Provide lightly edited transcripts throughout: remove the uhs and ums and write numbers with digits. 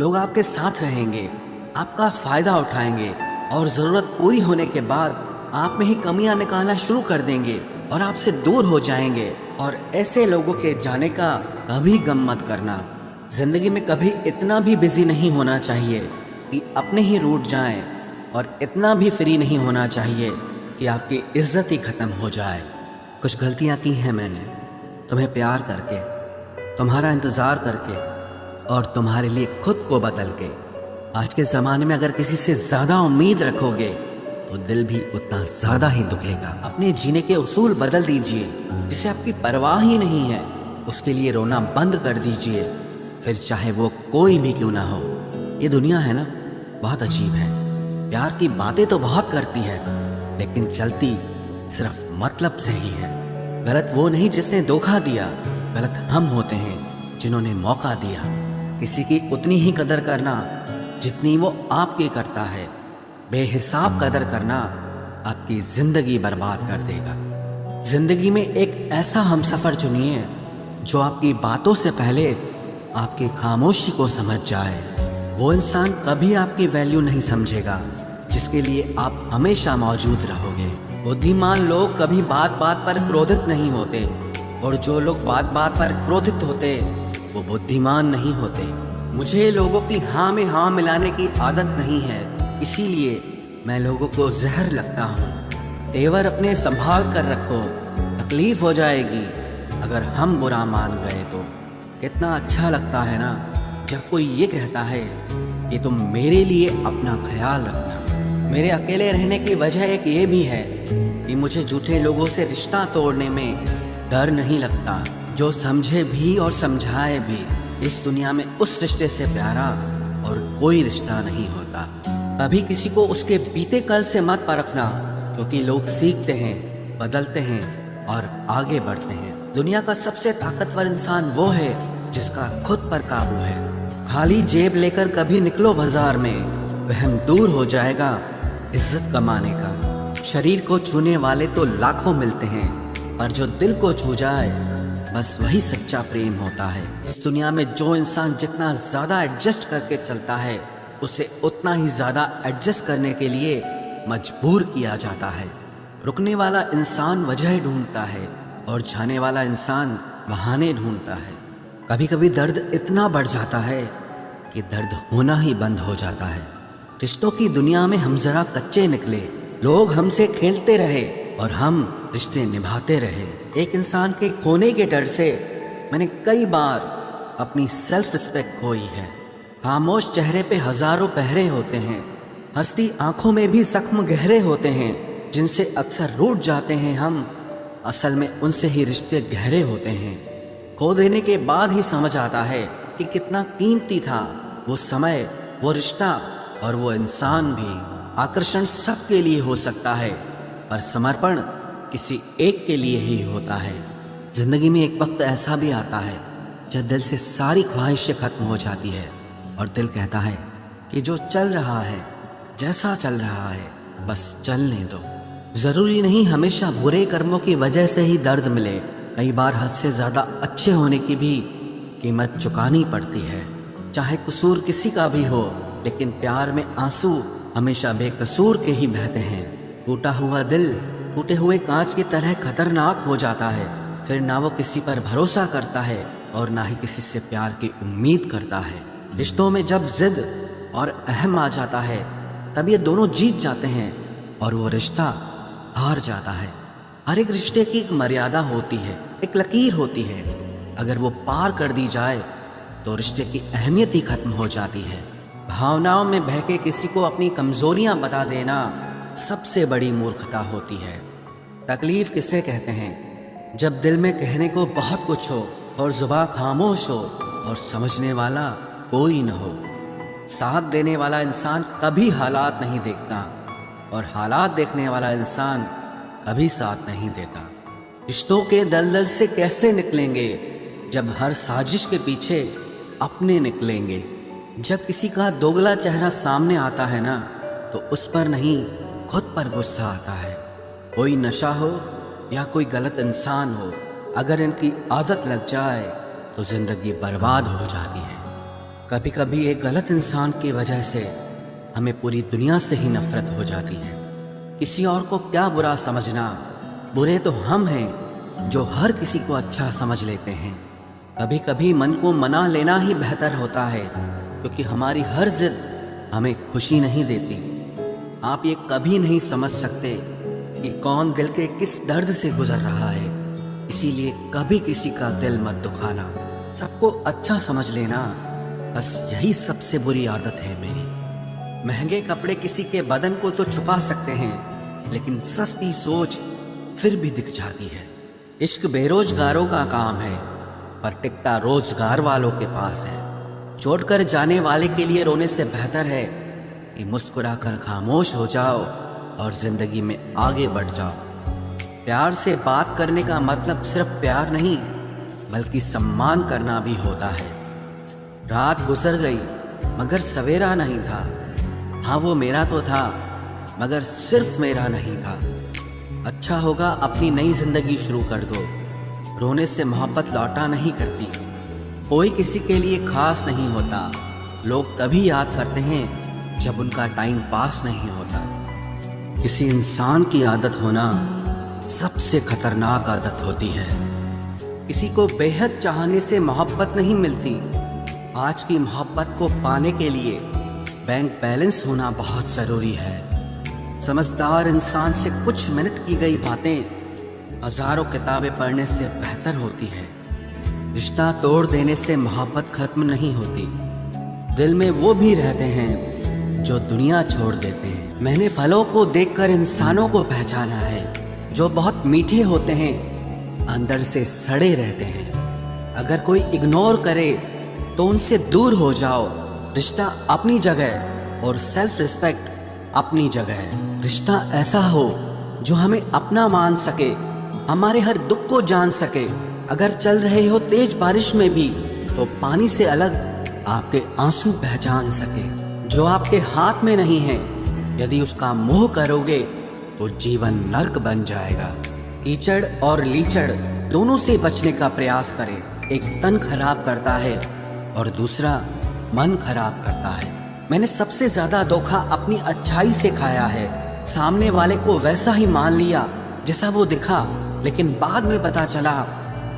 लोग आपके साथ रहेंगे, आपका फ़ायदा उठाएंगे और ज़रूरत पूरी होने के बाद आप में ही कमियां निकालना शुरू कर देंगे और आपसे दूर हो जाएंगे। और ऐसे लोगों के जाने का कभी गम मत करना। ज़िंदगी में कभी इतना भी बिजी नहीं होना चाहिए कि अपने ही रूठ जाएं, और इतना भी फ्री नहीं होना चाहिए कि आपकी इज्जत ही ख़त्म हो जाए। कुछ गलतियां की हैं मैंने, तुम्हें प्यार करके, तुम्हारा इंतज़ार करके और तुम्हारे लिए खुद को बदल के। आज के ज़माने में अगर किसी से ज़्यादा उम्मीद रखोगे तो दिल भी उतना ज़्यादा ही दुखेगा। अपने जीने के उसूल बदल दीजिए। जिसे आपकी परवाह ही नहीं है उसके लिए रोना बंद कर दीजिए, फिर चाहे वो कोई भी क्यों ना हो। ये दुनिया है ना, बहुत अजीब है। प्यार की बातें तो बहुत करती है लेकिन चलती सिर्फ मतलब से ही है। गलत वो नहीं जिसने धोखा दिया, गलत हम होते हैं जिन्होंने मौका दिया। किसी की उतनी ही कदर करना जितनी वो आपकी करता है। बेहिसाब कदर करना आपकी जिंदगी बर्बाद कर देगा। जिंदगी में एक ऐसा हमसफर चुनिए जो आपकी बातों से पहले आपकी खामोशी को समझ जाए। वो इंसान कभी आपकी वैल्यू नहीं समझेगा जिसके लिए आप हमेशा मौजूद रहोगे। बुद्धिमान लोग कभी बात बात पर क्रोधित नहीं होते, और जो लोग बात बात पर क्रोधित होते वो बुद्धिमान नहीं होते। मुझे लोगों की हाँ में हाँ मिलाने की आदत नहीं है, इसीलिए मैं लोगों को जहर लगता हूँ। तेवर अपने संभाल कर रखो, तकलीफ हो जाएगी अगर हम बुरा मान गए तो। कितना अच्छा लगता है ना जब कोई ये कहता है कि तुम मेरे लिए अपना ख्याल रखना। मेरे अकेले रहने की वजह एक ये भी है कि मुझे झूठे लोगों से रिश्ता तोड़ने में डर नहीं लगता। जो समझे भी और समझाए भी, इस दुनिया में उस रिश्ते से प्यारा और कोई रिश्ता नहीं होता। कभी किसी को उसके बीते कल से मत परखना, क्योंकि लोग सीखते हैं, बदलते हैं और आगे बढ़ते हैं। दुनिया का सबसे ताकतवर इंसान वो है जिसका खुद पर काबू है। खाली जेब लेकर कभी निकलो बाजार में, वहम दूर हो जाएगा इज्जत कमाने का। शरीर को छूने वाले तो लाखों मिलते हैं, पर जो दिल को छू जाए बस वही सच्चा प्रेम होता है। इस दुनिया में जो इंसान जितना ज़्यादा एडजस्ट करके चलता है उसे उतना ही ज़्यादा एडजस्ट करने के लिए मजबूर किया जाता है। रुकने वाला इंसान वजह ढूंढता है और जाने वाला इंसान बहाने ढूंढता है। कभी कभी दर्द इतना बढ़ जाता है कि दर्द होना ही बंद हो जाता है। रिश्तों की दुनिया में हम जरा कच्चे निकले। लोग हमसे खेलते रहे और हम रिश्ते निभाते रहे। एक इंसान के खोने के डर से मैंने कई बार अपनी सेल्फ रिस्पेक्ट खोई है। खामोश चेहरे पे हजारों पहरे होते हैं, हंसती आंखों में भी जख्म गहरे होते हैं। जिनसे अक्सर रूठ जाते हैं हम, असल में उनसे ही रिश्ते गहरे होते हैं। खो देने के बाद ही समझ आता है कि कितना कीमती था वो समय, वो रिश्ता और वो इंसान भी। आकर्षण सबके लिए हो सकता है, पर समर्पण किसी एक के लिए ही होता है। जिंदगी में एक वक्त ऐसा भी आता है जब दिल से सारी ख्वाहिशें खत्म हो जाती है और दिल कहता है कि जो चल रहा है, जैसा चल रहा है, बस चलने दो। ज़रूरी नहीं हमेशा बुरे कर्मों की वजह से ही दर्द मिले। कई बार हद से ज़्यादा अच्छे होने की भी कीमत चुकानी पड़ती है। चाहे कसूर किसी का भी हो, लेकिन प्यार में आंसू हमेशा बेकसूर के ही बहते हैं। टूटा हुआ दिल टूटे हुए कांच की तरह खतरनाक हो जाता है। फिर ना वो किसी पर भरोसा करता है और ना ही किसी से प्यार की उम्मीद करता है। रिश्तों में जब जिद और अहम आ जाता है तब ये दोनों जीत जाते हैं और वो रिश्ता हार जाता है। हर एक रिश्ते की एक मर्यादा होती है, एक लकीर होती है। अगर वो पार कर दी जाए तो रिश्ते की अहमियत ही खत्म हो जाती है। भावनाओं में बहके किसी को अपनी कमजोरियां बता देना सबसे बड़ी मूर्खता होती है। तकलीफ किसे कहते हैं? जब दिल में कहने को बहुत कुछ हो और जुबान खामोश हो और समझने वाला कोई न हो। साथ देने वाला इंसान कभी हालात नहीं देखता और हालात देखने वाला इंसान कभी साथ नहीं देता। रिश्तों के दलदल से कैसे निकलेंगे जब हर साजिश के पीछे अपने निकलेंगे। जब किसी का दोगला चेहरा सामने आता है ना, तो उस पर नहीं खुद पर गुस्सा आता है। कोई नशा हो या कोई गलत इंसान हो, अगर इनकी आदत लग जाए तो जिंदगी बर्बाद हो जाती है। कभी कभी एक गलत इंसान की वजह से हमें पूरी दुनिया से ही नफरत हो जाती है। किसी और को क्या बुरा समझना, बुरे तो हम हैं जो हर किसी को अच्छा समझ लेते हैं। कभी कभी मन को मना लेना ही बेहतर होता है, क्योंकि हमारी हर जिद हमें खुशी नहीं देती। आप ये कभी नहीं समझ सकते कि कौन दिल के किस दर्द से गुजर रहा है, इसीलिए कभी किसी का दिल मत दुखाना। सबको अच्छा समझ लेना, बस यही सबसे बुरी आदत है मेरी। महंगे कपड़े किसी के बदन को तो छुपा सकते हैं, लेकिन सस्ती सोच फिर भी दिख जाती है। इश्क बेरोजगारों का काम है, पर टिकता रोजगार वालों के पास है। छोड़कर जाने वाले के लिए रोने से बेहतर है कि मुस्कुराकर खामोश हो जाओ और जिंदगी में आगे बढ़ जाओ। प्यार से बात करने का मतलब सिर्फ प्यार नहीं, बल्कि सम्मान करना भी होता है। रात गुजर गई मगर सवेरा नहीं था। हाँ, वो मेरा तो था, मगर सिर्फ मेरा नहीं था। अच्छा होगा अपनी नई जिंदगी शुरू कर दो। रोने से मोहब्बत लौटा नहीं करती। कोई किसी के लिए खास नहीं होता। लोग तभी याद करते हैं जब उनका टाइम पास नहीं होता। किसी इंसान की आदत होना सबसे खतरनाक आदत होती है। किसी को बेहद चाहने से मोहब्बत नहीं मिलती। आज की मोहब्बत को पाने के लिए बैंक बैलेंस होना बहुत ज़रूरी है। समझदार इंसान से कुछ मिनट की गई बातें हजारों किताबें पढ़ने से बेहतर होती है। रिश्ता तोड़ देने से मोहब्बत खत्म नहीं होती। दिल में वो भी रहते हैं जो दुनिया छोड़ देते हैं। मैंने फलों को देखकर इंसानों को पहचाना है, जो बहुत मीठे होते हैं, अंदर से सड़े रहते हैं। अगर कोई इग्नोर करे तो उनसे दूर हो जाओ। रिश्ता अपनी जगह और सेल्फ रिस्पेक्ट अपनी जगह है। रिश्ता ऐसा हो जो हमें अपना मान सके, हमारे हर दुख को जान सके। अगर चल रहे हो तेज बारिश में भी, तो पानी से अलग आपके आंसू पहचान सके। जो आपके हाथ में नहीं है, यदि उसका मोह करोगे तो जीवन नर्क बन जाएगा। कीचड़ और लीचड़ दोनों से बचने का प्रयास करें। एक तन खराब करता है और दूसरा मन खराब करता है। मैंने सबसे ज्यादा धोखा अपनी अच्छाई से खाया है। सामने वाले को वैसा ही मान लिया जैसा वो दिखा, लेकिन बाद में पता चला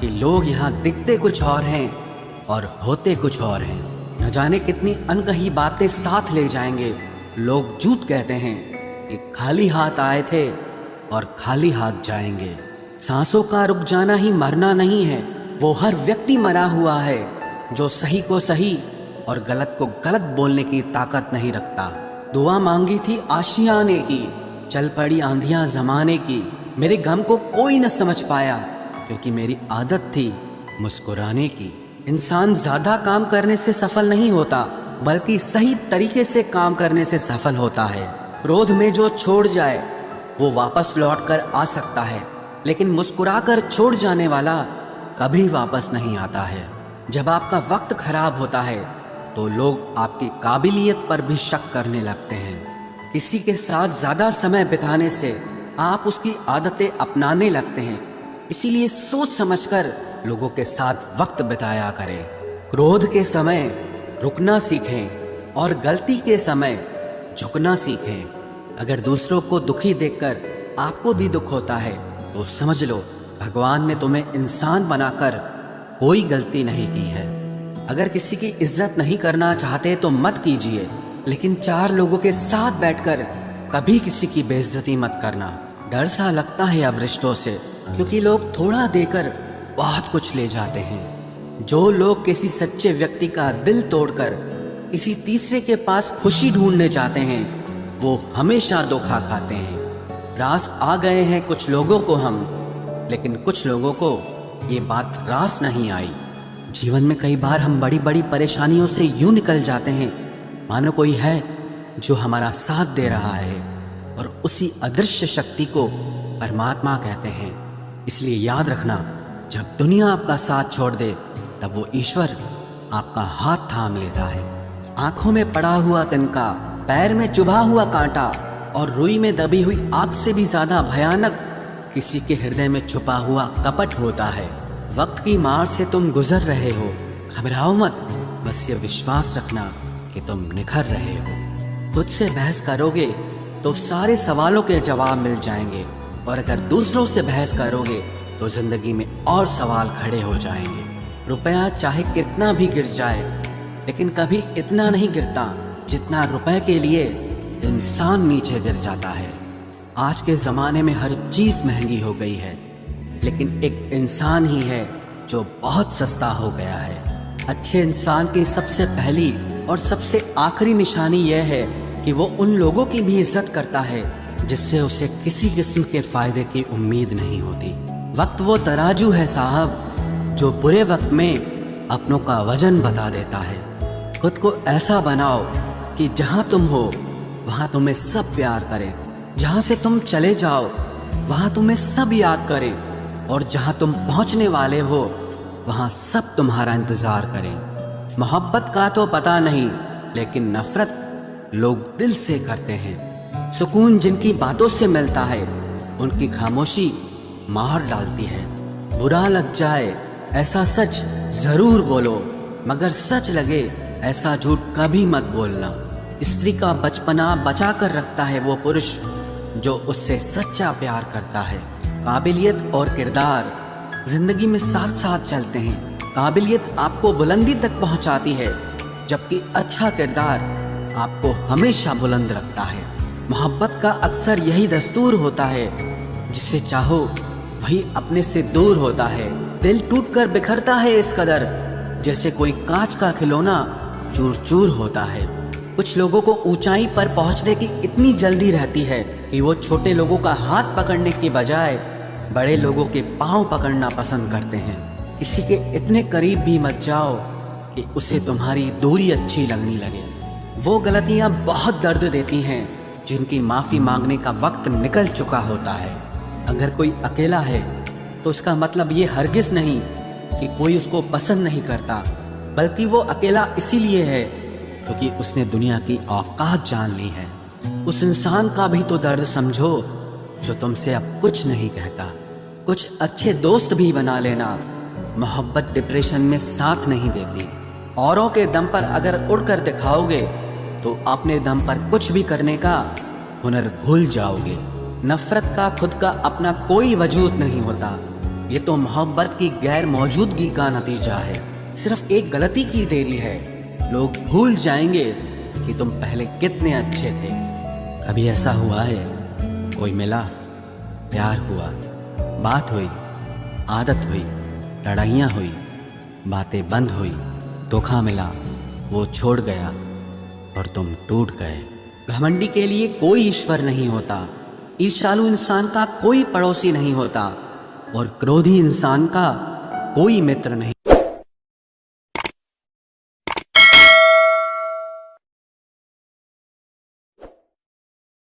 कि लोग यहाँ दिखते कुछ और हैं और होते कुछ और हैं। न जाने कितनी अनकही बातें साथ ले जाएंगे। लोग झूठ कहते हैं कि खाली हाथ आए थे और खाली हाथ जाएंगे। सांसों का रुक जाना ही मरना नहीं है। वो हर व्यक्ति मरा हुआ है जो सही को सही और गलत को गलत बोलने की ताकत नहीं रखता। दुआ मांगी थी आशियाने की, चल पड़ी आंधियां जमाने की। मेरे गम को कोई न समझ पाया, क्योंकि मेरी आदत थी मुस्कुराने की। इंसान ज्यादा काम करने से सफल नहीं होता, बल्कि सही तरीके से काम करने से सफल होता है। क्रोध में जो छोड़ जाए वो वापस लौट कर आ सकता है, लेकिन मुस्कुराकर छोड़ जाने वाला कभी वापस नहीं आता है। जब आपका वक्त खराब होता है तो लोग आपकी काबिलियत पर भी शक करने लगते हैं। किसी के साथ ज्यादा समय बिताने से आप उसकी आदतें अपनाने लगते हैं। इसीलिए सोच समझकर लोगों के साथ वक्त बिताया करें। क्रोध के समय रुकना सीखें और गलती के समय झुकना सीखें। अगर दूसरों को दुखी देखकर आपको भी दुख होता है तो समझ लो भगवान ने तुम्हें इंसान बनाकर कोई गलती नहीं की है। अगर किसी की इज्जत नहीं करना चाहते तो मत कीजिए, लेकिन चार लोगों के साथ बैठकर कभी किसी की बेइज्जती मत करना। डर सा लगता है अब रिश्तों से, क्योंकि लोग थोड़ा देकर बहुत कुछ ले जाते हैं। जो लोग किसी सच्चे व्यक्ति का दिल तोड़कर किसी तीसरे के पास खुशी ढूंढने जाते हैं, वो हमेशा धोखा खाते हैं। रास आ गए हैं कुछ लोगों को हम, लेकिन कुछ लोगों को ये बात रास नहीं आई। जीवन में कई बार हम बड़ी बड़ी परेशानियों से यूं निकल जाते हैं मानो कोई है जो हमारा साथ दे रहा है, और उसी अदृश्य शक्ति को परमात्मा कहते हैं। इसलिए याद रखना, जब दुनिया आपका साथ छोड़ दे तब वो ईश्वर आपका हाथ थाम लेता है। आंखों में पड़ा हुआ तिनका, पैर में चुभा हुआ कांटा और रुई में दबी हुई आग से भी ज्यादा भयानक किसी के हृदय में छुपा हुआ कपट होता है। वक्त की मार से तुम गुजर रहे हो, घबराओ मत, बस ये विश्वास रखना कि तुम निखर रहे हो। खुद से बहस करोगे तो सारे सवालों के जवाब मिल जाएंगे, और अगर दूसरों से बहस करोगे तो जिंदगी में और सवाल खड़े हो जाएंगे। रुपया चाहे कितना भी गिर जाए, लेकिन कभी इतना नहीं गिरता जितना रुपए के लिए इंसान नीचे गिर जाता है। आज के ज़माने में हर चीज़ महंगी हो गई है, लेकिन एक इंसान ही है जो बहुत सस्ता हो गया है। अच्छे इंसान की सबसे पहली और सबसे आखिरी निशानी यह है कि वो उन लोगों की भी इज्जत करता है जिससे उसे किसी किस्म के फायदे की उम्मीद नहीं होती। वक्त वो तराजू है साहब जो बुरे वक्त में अपनों का वजन बता देता है। खुद को ऐसा बनाओ कि जहाँ तुम हो वहाँ तुम्हें सब प्यार करें, जहाँ से तुम चले जाओ वहाँ तुम्हें सब याद करें, और जहाँ तुम पहुँचने वाले हो वहाँ सब तुम्हारा इंतज़ार करें। मोहब्बत का तो पता नहीं, लेकिन नफ़रत लोग दिल से करते हैं। सुकून जिनकी बातों से मिलता है उनकी खामोशी मार डालती है। बुरा लग जाए ऐसा सच ज़रूर बोलो, मगर सच लगे ऐसा झूठ कभी मत बोलना। स्त्री का बचपना बचा कर रखता है वो पुरुष जो उससे सच्चा प्यार करता है। काबिलियत और किरदार जिंदगी में साथ साथ चलते हैं। काबिलियत आपको बुलंदी तक पहुंचाती है, जबकि अच्छा किरदार आपको हमेशा बुलंद रखता है। मोहब्बत का अक्सर यही दस्तूर होता है, जिसे चाहो वही अपने से दूर होता है। दिल टूटकर बिखरता है इस कदर, जैसे कोई कांच का खिलौना चूर चूर होता है। कुछ लोगों को ऊंचाई पर पहुंचने की इतनी जल्दी रहती है कि वो छोटे लोगों का हाथ पकड़ने की बजाय बड़े लोगों के पांव पकड़ना पसंद करते हैं। किसी के इतने करीब भी मत जाओ कि उसे तुम्हारी दूरी अच्छी लगने लगे। वो गलतियां बहुत दर्द देती हैं जिनकी माफ़ी मांगने का वक्त निकल चुका होता है। अगर कोई अकेला है तो उसका मतलब ये हरगिज़ नहीं कि कोई उसको पसंद नहीं करता, बल्कि वो अकेला इसीलिए है क्योंकि उसने दुनिया की औकात जान ली है। उस इंसान का भी तो दर्द समझो जो तुमसे अब कुछ नहीं कहता। कुछ अच्छे दोस्त भी बना लेना। मोहब्बत डिप्रेशन में साथ नहीं देती। औरों के दम पर अगर उड़कर दिखाओगे तो अपने दम पर कुछ भी करने का हुनर भूल जाओगे। नफरत का खुद का अपना कोई वजूद नहीं होता, ये तो मोहब्बत की गैर मौजूदगी का नतीजा है। सिर्फ एक गलती की देरी है, लोग भूल जाएंगे कि तुम पहले कितने अच्छे थे। कभी ऐसा हुआ है कोई मिला, प्यार हुआ, बात हुई, आदत हुई, लड़ाइयाँ हुई, बातें बंद हुई, धोखा मिला, वो छोड़ गया और तुम टूट गए। घमंडी के लिए कोई ईश्वर नहीं होता, ईर्ष्यालु इंसान का कोई पड़ोसी नहीं होता, और क्रोधी इंसान का कोई मित्र नहीं।